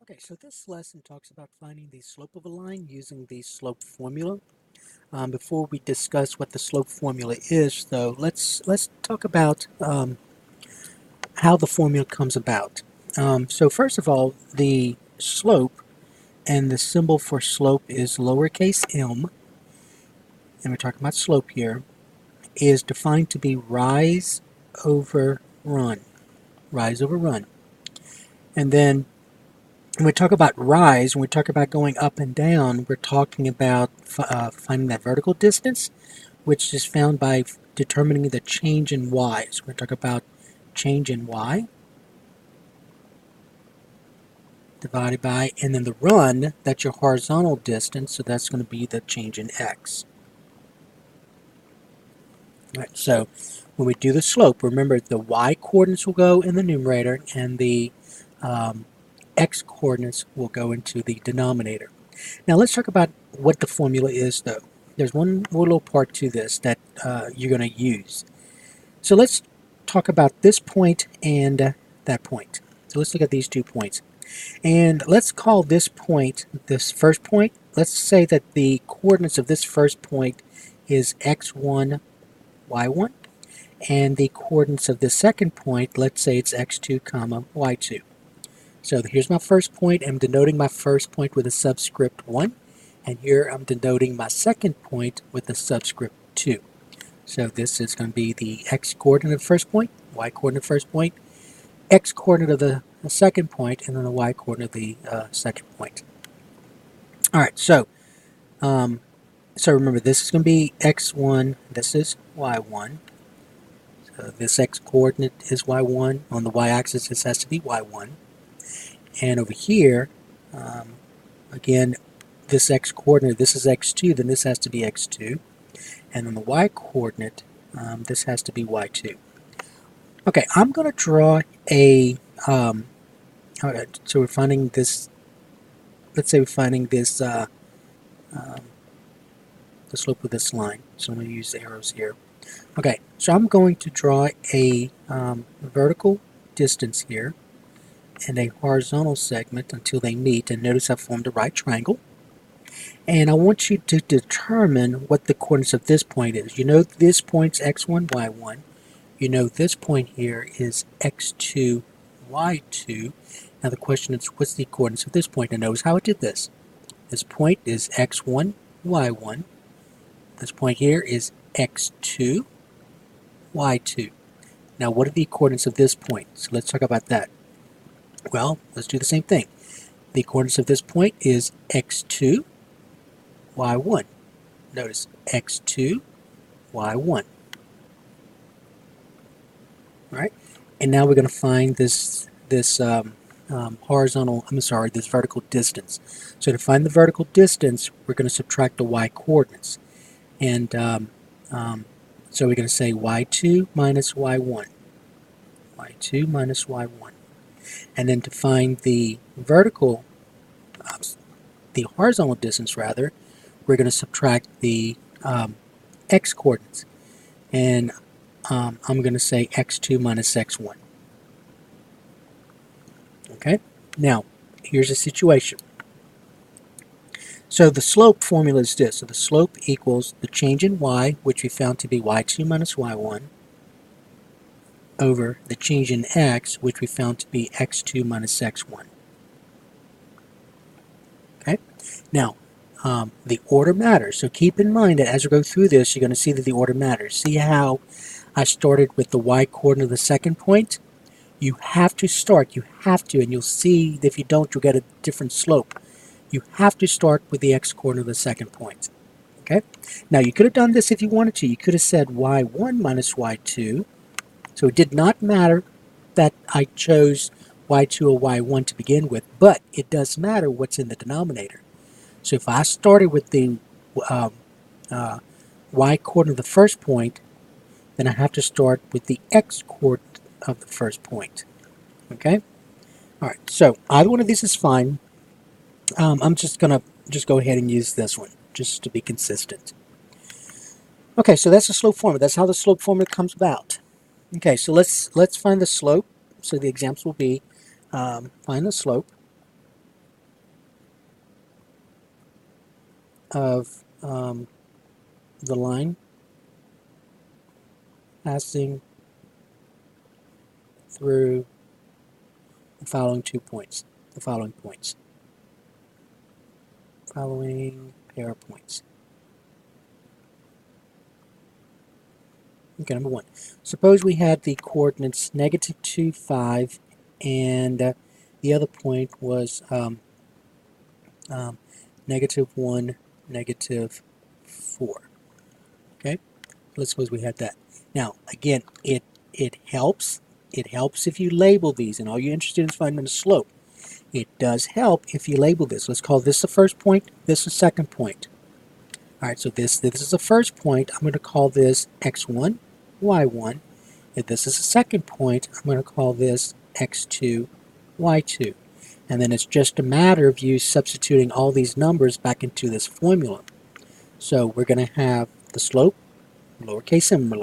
Okay, so this lesson talks about finding the slope of a line using the slope formula. Before we discuss what the slope formula is, though, let's talk about how the formula comes about. So first of all, the slope and the symbol for slope is lowercase m, and we're talking about slope here, is defined to be rise over run. Rise over run. And then when we talk about rise, when we talk about going up and down, we're talking about finding that vertical distance, which is found by determining the change in y. So we're going to talk about change in y divided by, and then the run, that's your horizontal distance, so that's going to be the change in x. All right, so when we do the slope, remember the y coordinates will go in the numerator and the x coordinates will go into the denominator. Now let's talk about what the formula is, though. There's one more little part to this that you're going to use. So let's talk about this point and that point. So let's look at these 2 points. And let's call this point, this first point, let's say that the coordinates of this first point is x1, y1. And the coordinates of the second point, let's say it's x2, comma, y2. So here's my first point. I'm denoting my first point with a subscript 1. And here I'm denoting my second point with a subscript 2. So this is going to be the x coordinate of the first point, y coordinate of the first point, x coordinate of the second point, and then the y coordinate of the second point. All right, so remember this is going to be x1, this is y1. So this x coordinate is y1. On the y-axis, this has to be y1. And over here, again, this x coordinate, this is x2, then this has to be x2. And on the y coordinate, this has to be y2. Okay, I'm going to draw a, so we're finding this, let's say we're finding this, the slope of this line. So I'm going to use arrows here. Okay, so I'm going to draw a vertical distance here and a horizontal segment until they meet, and notice I've formed a right triangle. And I want you to determine what the coordinates of this point is. You know this point's x1, y1. You know this point here is x2, y2. Now the question is, what's the coordinates of this point? And notice how it did this. This point is x1, y1. This point here is x2, y2. Now what are the coordinates of this point? So let's talk about that. Well, let's do the same thing. The coordinates of this point is x2, y1. Notice x2, y1. All right, and now we're going to find this horizontal, this vertical distance. So to find the vertical distance, we're going to subtract the y coordinates. And so we're going to say y2 minus y1. y2 minus y1. And then to find the vertical, the horizontal distance rather, we're going to subtract the x coordinates. And I'm going to say x2 minus x1. Okay, now here's the situation. So the slope formula is this. So the slope equals the change in y, which we found to be y2 minus y1, over the change in x, which we found to be x2 minus x1. Okay, now the order matters. So keep in mind that as we go through this, you're going to see that the order matters. See how I started with the y coordinate of the second point? You have to start, and you'll see that if you don't, you'll get a different slope. You have to start with the x coordinate of the second point. Okay? Now you could have done this if you wanted to. You could have said y1 minus y2. So it did not matter that I chose y2 or y1 to begin with, but it does matter what's in the denominator. So if I started with the y coordinate of the first point, then I have to start with the x coordinate of the first point. Okay? Alright, so either one of these is fine. I'm just going to go ahead and use this one, just to be consistent. Okay, so that's the slope formula. That's how the slope formula comes about. Okay, so let's find the slope. So the examples will be find the slope. of the line passing through the following following pair of points. Okay, number one. Suppose we had the coordinates -2, 5, and the other point was -1, -4. Okay, let's suppose we had that. Now, again, it helps. It helps if you label these, and all you're interested in is finding the slope. It does help if you label this. Let's call this the first point, this the second point. All right, so this is the first point. I'm going to call this x1, y1. If this is the second point, I'm going to call this x2, y2. And then it's just a matter of you substituting all these numbers back into this formula. So we're going to have the slope, lowercase m,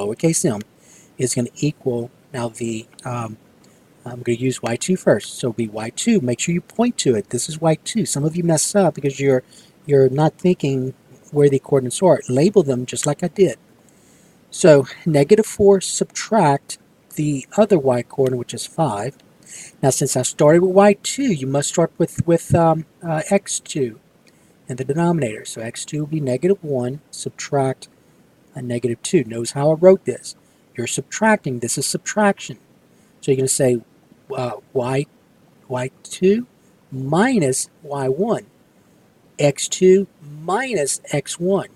is going to equal, now the, I'm going to use y2 first. So it'll be y2. Make sure you point to it. This is y2. Some of you mess up because you're not thinking where the coordinates are. Label them just like I did. So -4 subtract the other y coordinate, which is 5. Now, since I started with y2, you must start with x2 in the denominator. So x2 will be -1, subtract a -2. Notice how I wrote this. You're subtracting. This is subtraction. So you're going to say y2 minus y1. x2 minus x1.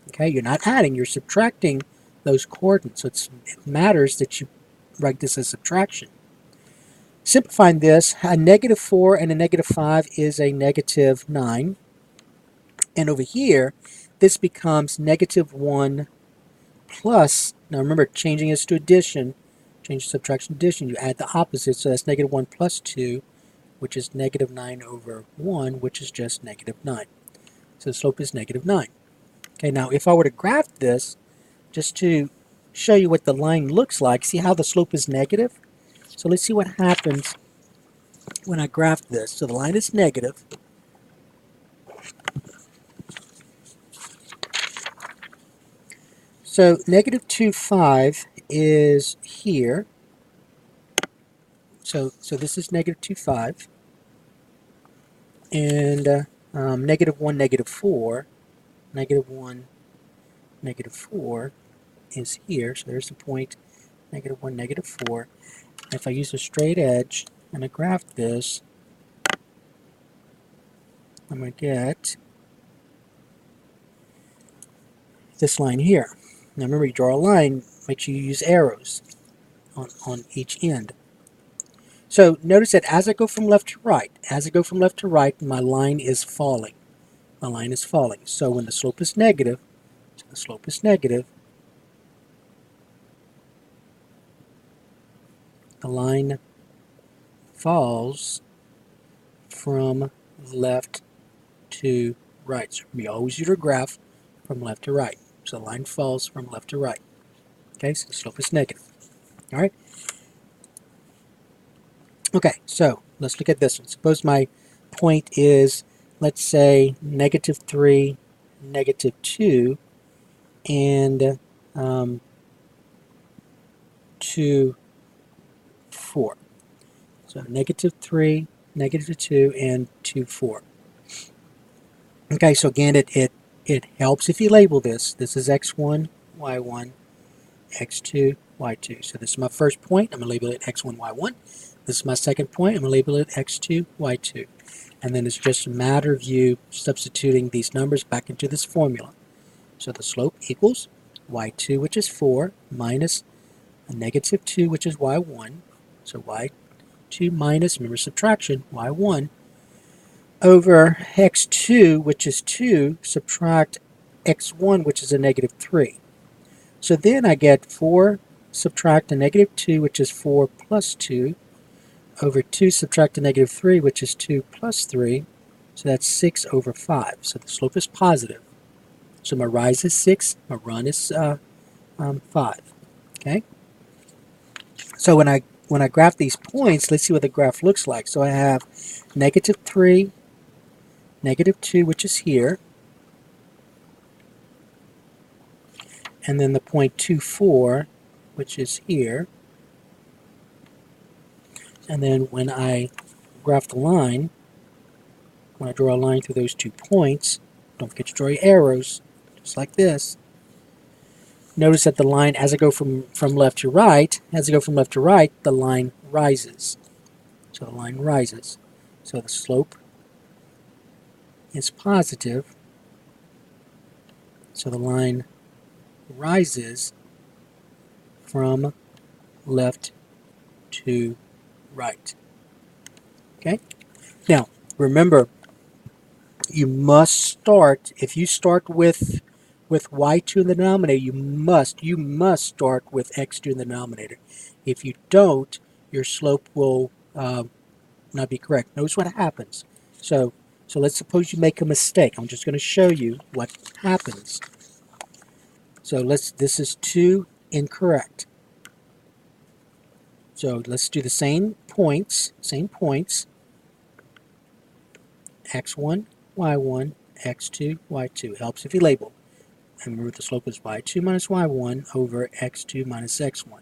Okay, you're not adding, you're subtracting those coordinates. So it matters that you write this as subtraction. Simplifying this, a -4 and a -5 is a -9. And over here, this becomes -1 plus, now remember, changing this to addition, change subtraction addition, you add the opposite, so that's -1 plus 2, which is -9 over 1, which is just -9. So the slope is -9. Okay, now if I were to graph this, just to show you what the line looks like, see how the slope is negative? So let's see what happens when I graph this. So the line is negative. So -2, 5 is here. So this is -2, 5. And -1, -4. -1, -4 is here. So there's the point, -1, -4. And if I use a straight edge and I graph this, I'm going to get this line here. Now remember, you draw a line, make sure you use arrows on each end. So notice that as I go from left to right, my line is falling. My line is falling. So when the slope is negative, the line falls from left to right. So we always use our graph from left to right. So the line falls from left to right. Okay, so the slope is negative. All right. Okay, so let's look at this one. Suppose my point is, let's say, -3, -2, and 2, 4. So -3, -2, and 2, 4. Okay, so again, it helps if you label this. This is x1, y1, x2, y2. So this is my first point. I'm going to label it x1, y1. This is my second point. I'm going to label it x2, y2. And then it's just a matter of you substituting these numbers back into this formula. So the slope equals y2, which is 4, minus a -2, which is y1. So y2 minus, remember subtraction, y1, over x2, which is 2, subtract x1, which is a -3. So then I get 4 subtract a -2, which is 4 plus 2, over 2 subtract a -3, which is 2 plus 3. So that's 6 over 5. So the slope is positive. So my rise is 6, my run is 5. Okay. So when I graph these points, let's see what the graph looks like. So I have -3, -2, which is here, and then the point 24, which is here. And then when I graph the line, when I draw a line through those 2 points, don't forget to draw your arrows, just like this. Notice that the line, as I go from left to right, the line rises. So the line rises. So the slope is positive. So the line rises from left to right. Okay? Now, remember, you must start, if you start with y2 in the denominator, you must start with x2 in the denominator. If you don't, your slope will not be correct. Notice what happens. So let's suppose you make a mistake. I'm just going to show you what happens. So this is 2 incorrect. So let's do the same points, x1, y1, x2, y2. Helps if you label. And remember the slope is y2 minus y1 over x2 minus x1. All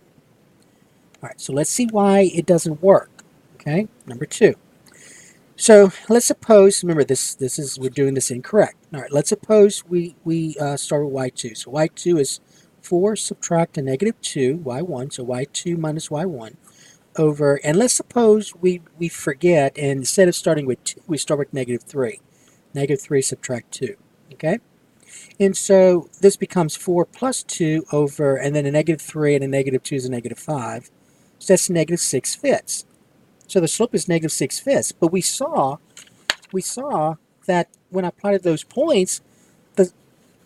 right, so let's see why it doesn't work. Okay, number 2. So let's suppose, remember this is, we're doing this incorrect. All right, let's suppose we start with y2. So y2 is 4 subtract a negative 2, y1, so y2 minus y1 over, and let's suppose we forget, and instead of starting with 2, we start with negative 3. Negative 3 subtract 2, okay? And so this becomes 4 plus 2 over, and then a negative 3 and a negative 2 is a negative 5. So that's negative 6/5. So the slope is negative 6/5. But we saw that when I plotted those points,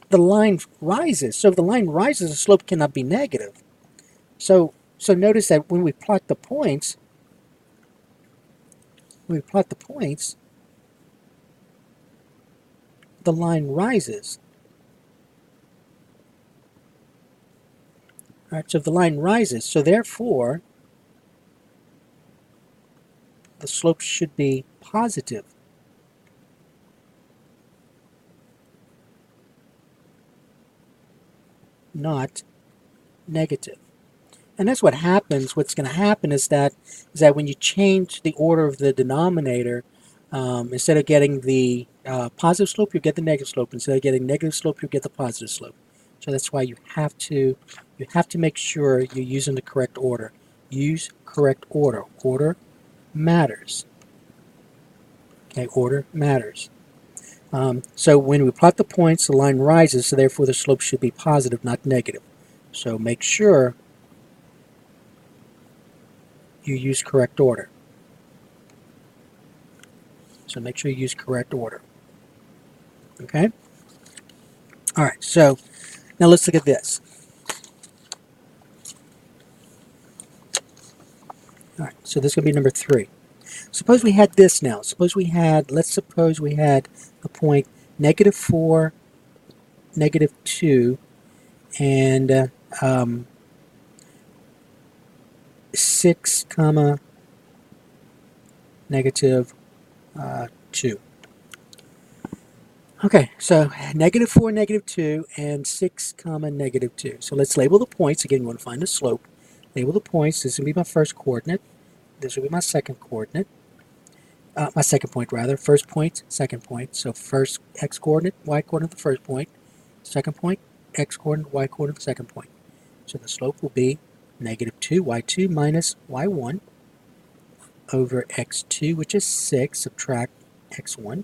the line rises. So if the line rises, the slope cannot be negative. So notice that when we plot the points, the line rises. All right, so if the line rises, so therefore the slope should be positive. Not negative. And that's what happens. What's going to happen is that when you change the order of the denominator, instead of getting the positive slope, you get the negative slope. Instead of getting negative slope, you get the positive slope. So that's why you have to make sure you're using the correct order. Use correct order. Order matters. Okay, order matters. So when we plot the points, the line rises, so therefore the slope should be positive, not negative. So make sure you use correct order. So make sure you use correct order. Okay? All right, so now let's look at this. All right, so this is going to be number 3. Suppose we had this now. Let's suppose we had a point negative 4, negative 2, and 6, comma, negative 2. Okay, so negative 4, negative 2, and 6, comma, negative 2. So let's label the points. Again, you want to find the slope. Label the points. This will be my first coordinate. This will be my second coordinate. My second point, rather. First point, second point. So first x coordinate, y coordinate, the first point. Second point, x coordinate, y coordinate, the second point. So the slope will be negative 2, y2 minus y1 over x2, which is 6, subtract x1.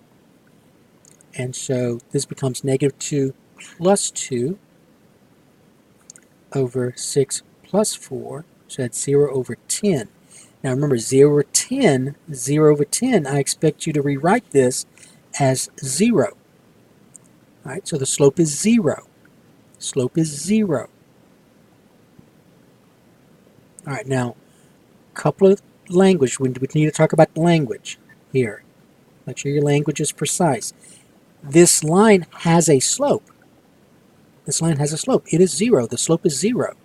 And so this becomes negative 2 plus 2 over 6 plus 4. So that's 0 over 10. Now remember, 0 over 10, I expect you to rewrite this as 0. All right, so the slope is 0. Slope is 0. All right, now, couple of language. We need to talk about language here. Make sure your language is precise. This line has a slope. This line has a slope. It is 0. The slope is 0.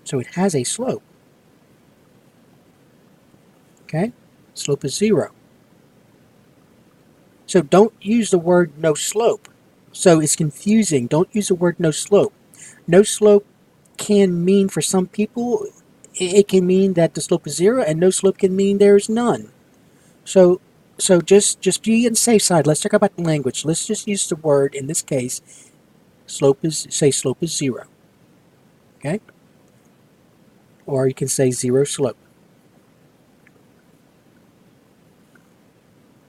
So it has a slope. Okay? Slope is 0. So don't use the word no slope. So it's confusing. Don't use the word no slope. No slope can mean, for some people, it can mean that the slope is 0, and no slope can mean there's none. So just be on the safe side. Let's talk about the language. Let's just use the word, in this case, slope is 0. Okay? Or you can say 0 slope.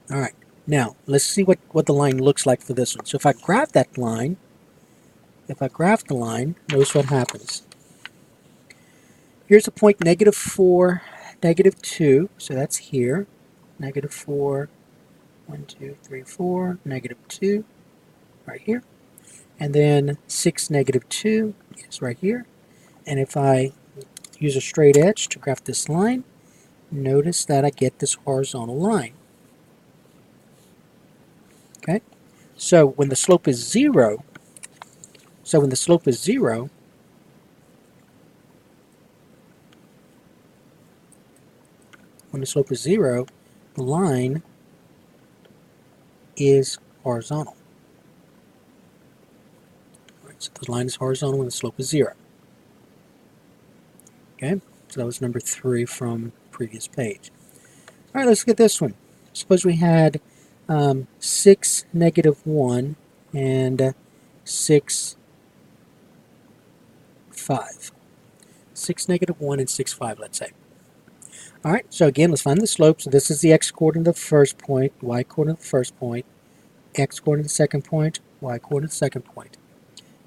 All right. Now, let's see what the line looks like for this one. So if I graph that line, notice what happens. Here's a point -4, -2, so that's here. -4, 1, 2, 3, 4, -2, right here. And then 6, -2 is right here. And if I use a straight edge to graph this line, notice that I get this horizontal line. Okay? So when the slope is 0, when the slope is 0, the line is horizontal. Right, so the line is horizontal when the slope is 0. Okay, so that was number 3 from previous page. All right, let's look at this one. Suppose we had 6, -1, and 6, 5. 6, -1, and 6, 5, let's say. All right, so again, let's find the slope. So this is the x-coordinate of the first point, y-coordinate of the first point, x-coordinate of the second point, y-coordinate of the second point.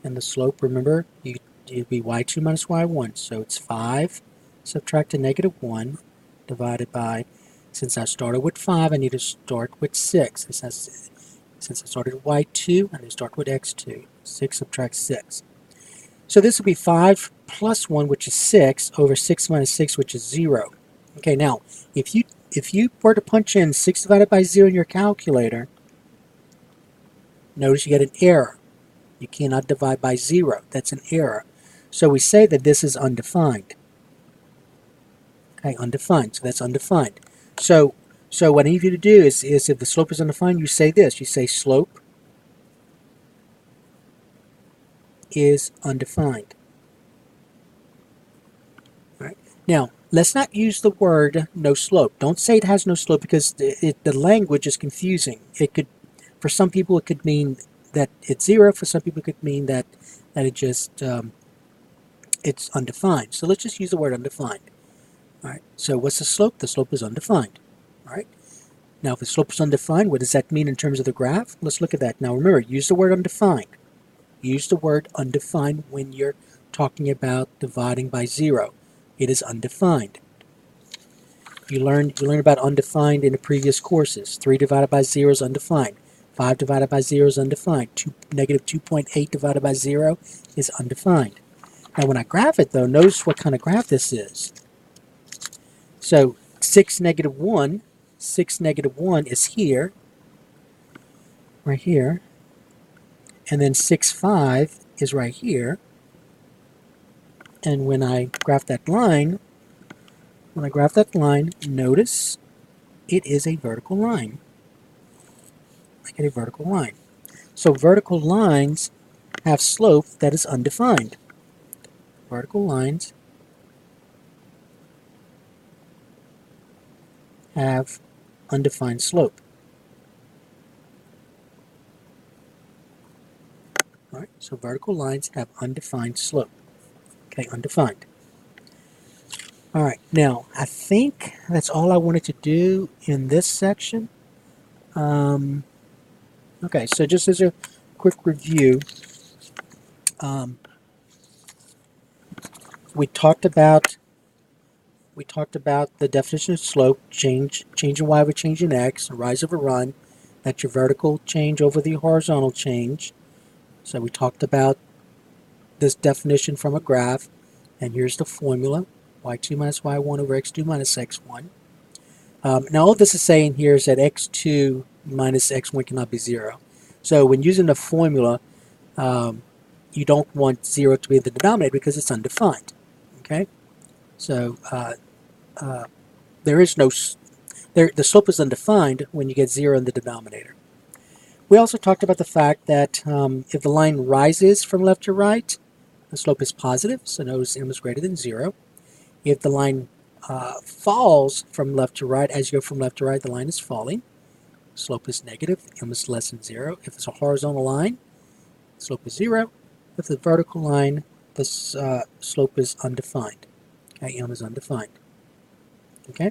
And the slope, remember, it'd be y2 minus y1. So it's 5 subtract a -1 divided by, since I started with 5, I need to start with 6. Since I started with y2, I need to start with x2. 6 subtract 6. So this will be 5 plus 1, which is 6, over 6 minus 6, which is 0. Okay, now, if you were to punch in 6 divided by 0 in your calculator, notice you get an error. You cannot divide by 0. That's an error. So we say that this is undefined. Okay, undefined. So that's undefined. So what I need you to do is if the slope is undefined, you say this. You say slope is undefined. All right. Now, let's not use the word no slope. Don't say it has no slope, because the language is confusing. It could, for some people, it could mean that it's 0. For some people, it could mean that it just it's undefined. So let's just use the word undefined. All right. So what's the slope? The slope is undefined. All right. Now, if the slope is undefined, what does that mean in terms of the graph? Let's look at that. Now, remember, use the word undefined. Use the word undefined when you're talking about dividing by 0. It is undefined. You learned about undefined in the previous courses. 3 divided by 0 is undefined. 5 divided by 0 is undefined. -2.8 divided by 0 is undefined. Now, when I graph it, though, notice what kind of graph this is. So 6, -1, 6, -1 is here, right here, and then 6, 5 is right here. And when I graph that line, notice it is a vertical line. I get a vertical line. So vertical lines have slope that is undefined. Vertical lines have undefined slope. All right, so vertical lines have undefined slope. Okay, undefined. All right, now I think that's all I wanted to do in this section. Okay, so just as a quick review, we talked about the definition of slope: change in y over change in x, a rise over run. That's your vertical change over the horizontal change. So we talked about this definition from a graph, and here's the formula: y2 minus y1 over x2 minus x1. Now all this is saying here is that x2 minus x1 cannot be 0. So when using the formula, you don't want 0 to be in the denominator because it's undefined. Okay, so there is no the slope is undefined when you get 0 in the denominator. We also talked about the fact that if the line rises from left to right, the slope is positive, so notice m is greater than 0. If the line falls from left to right, as you go from left to right, the line is falling. Slope is negative, m is less than 0. If it's a horizontal line, slope is 0. If the vertical line, the slope is undefined. Okay, m is undefined. Okay?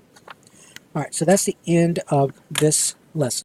All right, so that's the end of this lesson.